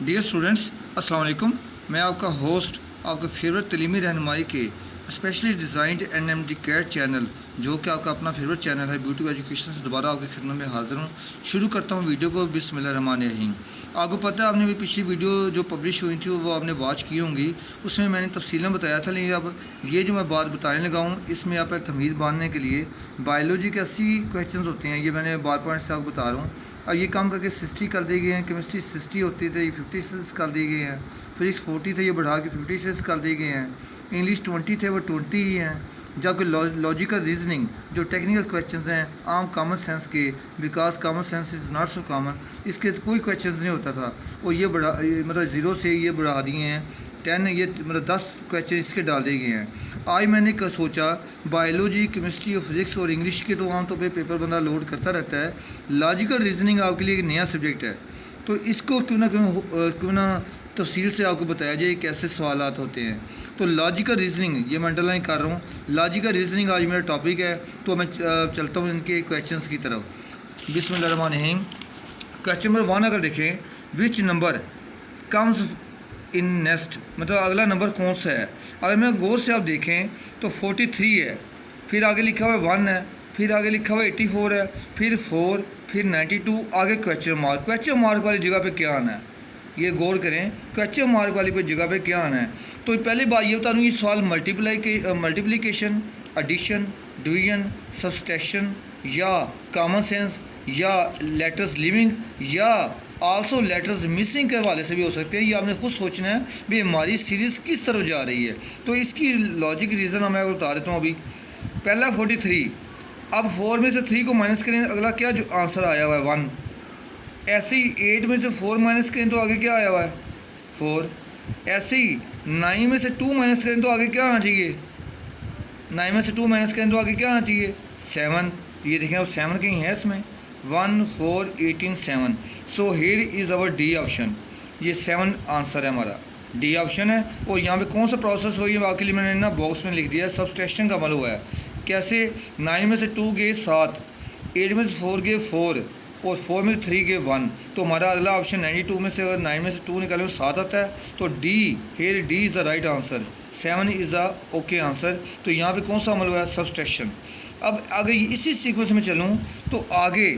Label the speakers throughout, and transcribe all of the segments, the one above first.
Speaker 1: Dear students, अस्सलाम वालेकुम। मैं आपका होस्ट, आपका फेवरेट तलीमी रहनुमाई के specially designed NMD CAT channel, जो कि आपका अपना फेवरेट चैनल है, ब्यूटी एजुकेशन से दोबारा आपकी खिदमत में हाज़िर हूँ। शुरू करता हूँ वीडियो को बिस्मिल्लाहिर्रहमानिर्रहीम। आपको पता है, आपने भी पिछली वीडियो जो पब्लिश हुई थी वो आपने वॉच की होंगी। उसमें मैंने तफसीलन बताया था, लेकिन अब ये जो मैं बात बताने लगा हूँ इसमें आप तमीज़ बांधने के लिए बायोलॉजी के 80 क्वेश्चन होते हैं। ये मैंने बार पॉइंट से आपको बता रहा हूँ। अब ये काम करके 60 कर दिए गए हैं। केमिस्ट्री 60 होती थी, ये 56 कर दिए गए हैं। फिजिक्स 40 थे, ये बढ़ा के 56 कर दिए गए हैं। इंग्लिश 20 थे, वो 20 ही हैं। जबकि लॉजिकल रीजनिंग जो टेक्निकल क्वेश्चंस हैं आम कॉमन सेंस के, because common sense is not so common, इसके कोई क्वेश्चंस नहीं होता था। और ये बढ़ा मतलब 0 से ये बढ़ा दिए हैं 10, ये मतलब 10 क्वेश्चन इसके डाल दिए गए हैं। आज मैंने सोचा बायोलॉजी, केमिस्ट्री और फिज़िक्स और इंग्लिश के तो आम तौर पे पेपर बंदा लोड करता रहता है। लॉजिकल रीजनिंग आपके लिए एक नया सब्जेक्ट है, तो इसको क्यों ना तफसील से आपको बताया जाए कैसे सवालात होते हैं। तो लॉजिकल रीजनिंग ये मैं अंडरलाइन कर रहा हूँ। लॉजिकल रीजनिंग आज मेरा टॉपिक है, तो मैं चलता हूँ इनके क्वेश्चंस की तरफ। बिस्मिल्लाहिर्रहमानिर्रहीम। क्वेश्चन नंबर 1 अगर देखें, which number comes in next, मतलब अगला नंबर कौन सा है। अगर मैं गौर से आप देखें तो 43 है, फिर आगे लिखा हुआ है 1 है, फिर आगे लिखा हुआ 84 है, फिर 4, फिर 92, आगे क्वेश्चन मार्क वाली जगह पे क्या आना है, ये गौर करें। क्वेश्चन मार्क वाली पे जगह पे क्या आना है। तो पहली बात ये बता दूँ, ये सवाल मल्टीप्लिकेशन, एडिशन, डिवीजन, सब्सट्रैक्शन या कॉमन सेंस या लेटर्स लिविंग या आल्सो लेटर्स मिसिंग के हवाले से भी हो सकते हैं। ये आपने खुद सोचना है भी हमारी सीरीज़ किस तरफ जा रही है। तो इसकी लॉजिक रीज़न मैं बता देता हूँ। अभी पहला 43, अब 4 में से 3 को माइनस करें, अगला क्या जो आंसर आया हुआ है 1। ऐसे ही 8 में से 4 माइनस करें तो आगे क्या आया हुआ है 4। ऐसे ही 9 में से 2 माइनस करें तो आगे क्या आना चाहिए, 9 में से 2 माइनस करें तो आगे क्या आना चाहिए 7। ये देखें अब 7 कहीं है इसमें, 1, 4, 18, 7। So here is our D option. ये 7 आंसर है हमारा, डी ऑप्शन है। और यहाँ पे कौन सा प्रोसेस हुई है बाकी लिए मैंने ना बॉक्स में लिख दिया है, सब्सट्रैक्शन का अमल हुआ है। कैसे, 9 में से 2 गए 7, 8 में से 4 गए 4 और 4 में से 3 गए 1। तो हमारा अगला ऑप्शन 92 में से अगर 9 में से 2 निकाले तो 7 आता है। तो D, here D is the right answer, 7 is the okay answer. तो यहाँ पे कौन सा अमल हुआ है, सब्सट्रैक्शन। अब अगर इसी सीक्वेंस में चलूँ तो आगे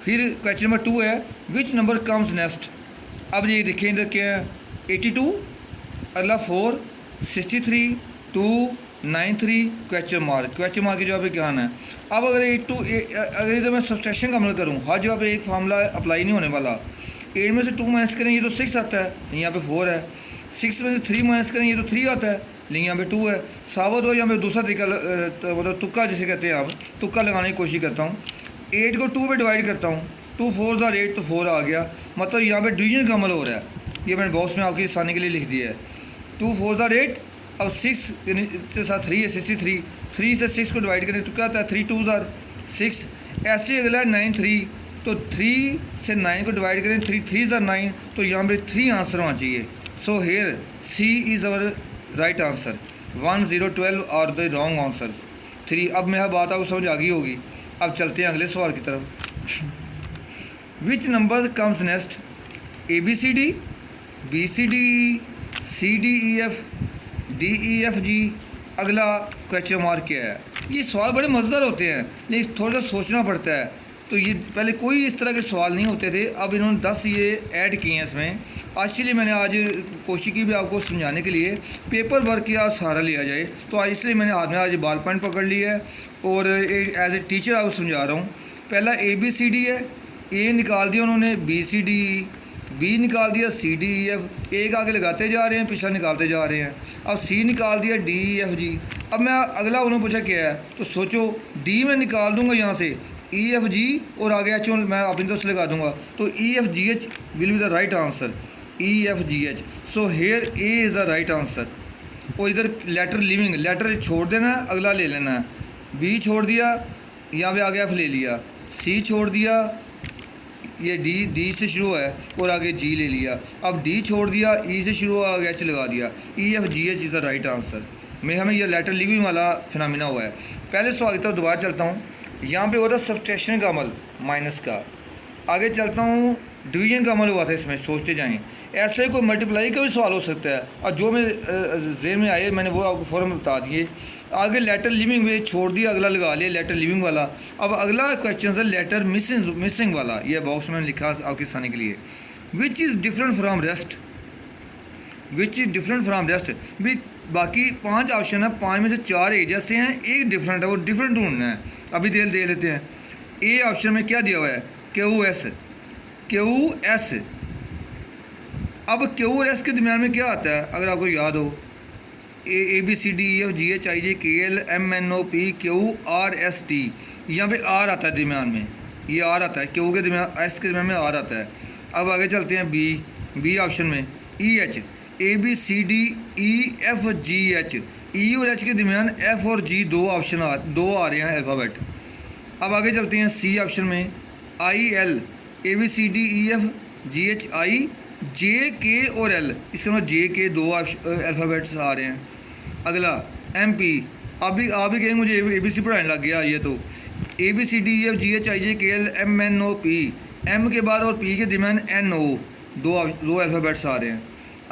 Speaker 1: फिर क्वेश्चन नंबर 2 है, विच नंबर कम्स नेक्स्ट। अब ये देखें इधर क्या है, 82, अगला 4, 63, 2, 93, क्वेश्चन मार्क की जगह पे क्या आना है। अब अगर अगर इधर मैं सब्सट्रैक्शन का अमल करूँ, हर जगह पे एक फार्मूला अप्लाई नहीं होने वाला। 8 में से 2 माइनस करें ये तो 6 आता है, लेकिन यहाँ पे 4 है। 6 में से 3 माइनस करें ये तो 3 आता है, लेकिन यहाँ पे 2 है। साबित हो, यहाँ पे दूसरा तरीका मतलब तुक्का जिसे कहते हैं, आप तुक्का लगाने की कोशिश करता हूँ। 8 को 2 पे डिवाइड करता हूँ, 2 4 ज़ार 8 तो 4 आ गया। मतलब यहाँ पे डिवीजन का अमल हो रहा है। ये मैंने बॉक्स में आपकी आसानी के लिए लिख दिया है। 2 4 ज़ार 8, अब 6 के साथ 3 है, 63, 3 से 6 को डिवाइड करें तो क्या आता है 3 2 ज़ार 6। ऐसे अगला 9 3, तो 3 से 9 को डिवाइड करें 3 3 ज़ार 9, तो यहाँ पे 3 आंसर होना चाहिए। So here C is our right answer, 1 0 12 और द रॉन्ग आंसर 3। अब मेरा बात आपको समझ आ गई होगी। अब चलते हैं अगले सवाल की तरफ। Which number comes next, ABCD, BCD, CDEF, DEFG, अगला क्वेश्चन मार्क क्या है। ये सवाल बड़े मज़ेदार होते हैं, लेकिन थोड़ा सा सोचना पड़ता है। तो ये पहले कोई इस तरह के सवाल नहीं होते थे, अब इन्होंने 10 ये ऐड किए हैं इसमें। इसलिए मैंने आज कोशिश की भी आपको समझाने के लिए पेपर वर्क का सहारा लिया जाए। तो आज इसलिए मैंने हाथ में आज बॉल पॉइंट पकड़ लिया है और एज ए टीचर आपको समझा रहा हूँ। पहला ABCD है, A निकाल दिया उन्होंने, BCD, B निकाल दिया, CDEF, एक आगे लगाते जा रहे हैं, पिछला निकालते जा रहे हैं। अब C निकाल दिया, DEFG। अब मैं अगला उन्होंने पूछा क्या है, तो सोचो D में निकाल दूंगा यहाँ से EFG और आगे H मैं अपनी तरफ से लगा दूंगा, तो EFGH will be the right answer, EFGH। So here A is the right answer. और इधर लेटर लिविंग, लेटर छोड़ देना है, अगला ले लेना है। B छोड़ दिया, यहाँ पे आगे F ले लिया, C छोड़ दिया, ये D से शुरू है और आगे G ले लिया। अब D छोड़ दिया, E से शुरू हुआ, आगे H लगा दिया, EFGH is the right answer. में हमें यह लेटर लिविंग वाला फिनोमिना हुआ है। पहले सवाल की तरफ दोबारा चलता हूँ। यहाँ पे हो रहा है सब्सट्रैक्शन का अमल, माइनस का। आगे चलता हूँ डिवीजन का अमल हुआ था इसमें, सोचते जाएं। ऐसे ही कोई मल्टीप्लाई का भी सवाल हो सकता है, और जो मैं जेहन में आए मैंने वो आपको फ़ौरन बता दिए। आगे लेटर लिविंग में छोड़ दिया, अगला लगा लिया लेटर लिविंग वाला। अब अगला क्वेश्चन है लेटर मिसिंग वाला, ये बॉक्स में लिखा आपके सामने के लिए। Which is different from rest, which is different from rest भी। बाकी 5 ऑप्शन है, 5 में से 4 एक जैसे हैं, एक डिफरेंट है, वो डिफरेंट ढूंढना है। अभी दे लेते हैं। ए ऑप्शन में क्या दिया हुआ है, QS। अब Q और S के दरमियान में क्या आता है, अगर आपको याद हो, ABCDEFGHIJKL MNOP QRST, यहाँ पे R आता है दरमियान में, ये R आता है, Q के दरमियान S के दरमियान में R आता है। अब आगे चलते हैं बी ऑप्शन में EH, ABCDEFGH, E और H के दरमियान F और G दो आ रहे हैं अल्फ़ाबेट। अब आगे चलते हैं सी ऑप्शन में IL, ABCDEFGHI JK और L, इसके मतलब JK दो अल्फ़ाबेट्स आ रहे हैं। अगला MP, अभी आप भी कहेंगे मुझे ABC पढ़ाने लग गया, ये तो ABCDEFGHIJKL MNOP, M के बाद और P के दरमियान NO दो अल्फ़ाबेट्स आ रहे हैं।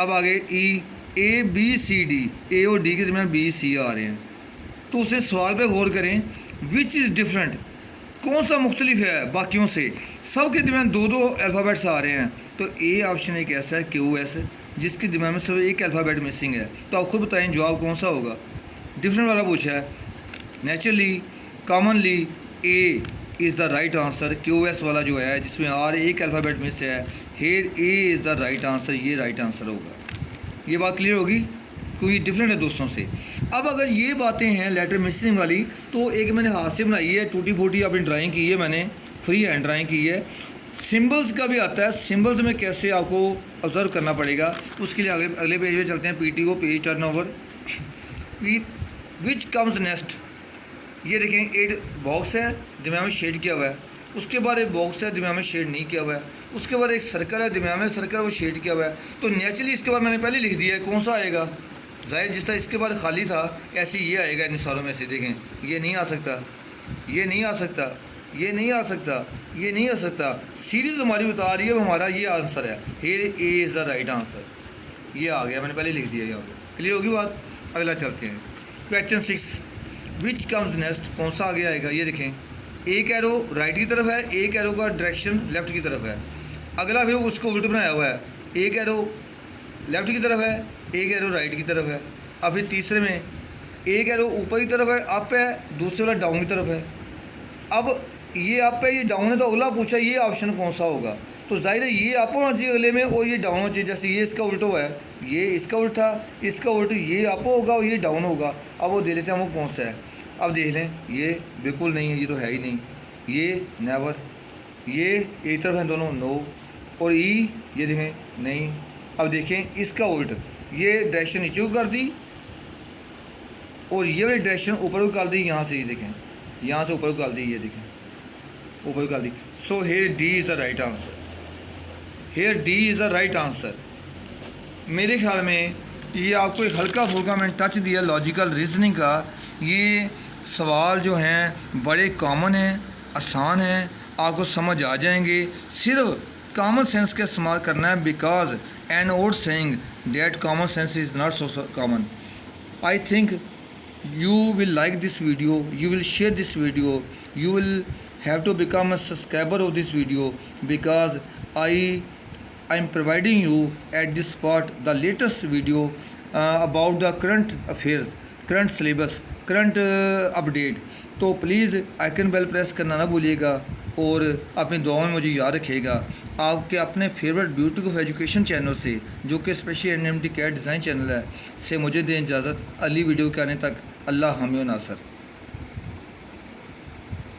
Speaker 1: अब आगे E, ABCD, A और D के दरमियान BC आ रहे हैं। तो उसे सवाल पे गौर करें, विच इज़ डिफरेंट, कौन सा मुख्तलिफ है बाकियों से, सब के दरमियान दो अल्फ़ाबेट्स आ रहे हैं। तो ए ऑप्शन एक ऐसा है QS, जिसके दरमियान में सिर्फ एक अल्फ़ाबेट मिसिंग है। तो आप खुद बताएं जवाब कौन सा होगा। डिफरेंट वाला पूछा है, naturally commonly A is the right answer. QS वाला जो है जिसमें R एक अल्फ़ाबेट मिस है, here A is the right answer, ये राइट आंसर होगा। ये बात क्लियर होगी, क्योंकि डिफरेंट है दोस्तों से। अब अगर ये बातें हैं लेटर मिसिंग वाली, तो एक मैंने हाथ से बनाई है, टूटी फूटी अपनी ड्राइंग की है, मैंने फ्री हैंड ड्राइंग की है। सिंबल्स का भी आता है, सिंबल्स में कैसे आपको ऑब्जर्व करना पड़ेगा, उसके लिए अगले पेज में चलते हैं। PTO page turnover, which comes next. ये देखें, एक बॉक्स है दरमियान में शेड किया हुआ है, उसके बाद एक बॉक्स है दरमियान में शेड नहीं किया हुआ है, उसके बाद एक सर्कल है दरमियान में सर्कल वो शेड किया हुआ है। तो नेचुरली इसके बाद मैंने पहले लिख दिया है, कौन सा आएगा, जाहिर जिस तरह इसके बाद खाली था ऐसे ये आएगा इन सारों में से। देखें, ये नहीं आ सकता, ये नहीं आ सकता, ये नहीं आ सकता, ये नहीं आ सकता। सीरीज़ हमारी बता रही है हमारा ये आंसर है, here A is the right answer. ये आ गया, मैंने पहले लिख दिया यहाँ पे। क्लियर होगी बात। अगला चलते हैं, क्वेश्चन 6, विच कम्स नेक्स्ट, कौन सा आगे आएगा। ये देखें, एक एरो राइट की तरफ है, एक एरो का डायरेक्शन लेफ़्ट की तरफ है। अगला फिर उसको उल्ट बनाया हुआ है, एक एरो लेफ़्ट की तरफ है, एक एरो राइट की तरफ है। अभी तीसरे में एक एरो ऊपर की तरफ है, अप है, दूसरे वाला डाउन की तरफ है। अब ये अप है, ये डाउन है, तो अगला पूछा ये ऑप्शन कौन सा होगा। तो जाहिर है ये अप होना चाहिए अगले में और ये डाउन होना चाहिए। जैसे ये इसका उल्टा हुआ है, ये इसका उल्ट था, इसका उल्ट, ये अप होगा और ये डाउन होगा। अब वो दे लेते हैं वो कौन सा है। अब देख लें, ये बिल्कुल नहीं है, ये तो है ही नहीं, ये नेवर, ये एक तरफ है दोनों, नो, और ई ये देखें नहीं। अब देखें इसका उल्ट, ये डायरेक्शन नीचे को कर दी और ये वाली डायरेक्शन ऊपर को कर दी। यहाँ से ये देखें, यहाँ से ऊपर को कर दी, ये देखें ऊपर को कर दी। So here D is the right answer, here D is the right answer. मेरे ख्याल में ये आपको एक हल्का फुल्का मैंने टच दिया लॉजिकल रीजनिंग का। ये सवाल जो हैं बड़े कॉमन हैं, आसान हैं, आपको समझ आ जाएंगे। सिर्फ कॉमन सेंस का इस्तेमाल करना है, because an old saying that common sense is not so common. I think you will like this video, you will share this video, you will have to become a subscriber of this video, because I am providing you at this spot the latest video about the current affairs, current syllabus, current update। तो please icon bell press करना ना भूलिएगा और अपनी दुआओं में मुझे याद रखिएगा। आपके अपने favourite beauty of education channel से, जो कि specially NMD CAT design channel है, से मुझे दें इजाज़त। अगली वीडियो के आने तक अल्लाह हामी व नासर।